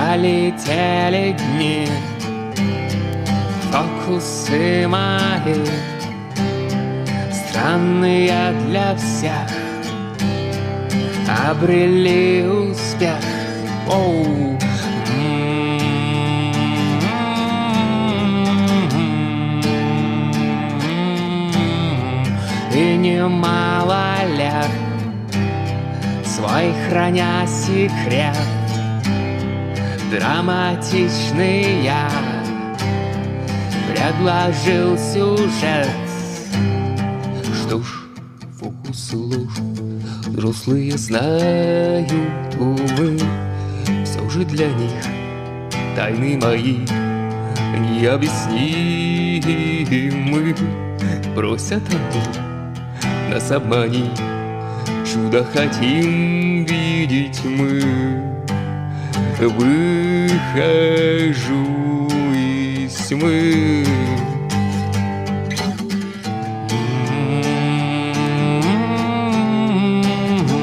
Пролетели дни, фокусы мои, странные для всех, обрели успех. Оу. И немало лет свой храня секрет, драматичный я предложил сюжет. Что ж, фокус ложь, взрослые знают, увы, все же для них тайны мои необъяснимы. Просят они нас обманить, чудо хотим видеть мы. Выхожу из тьмы.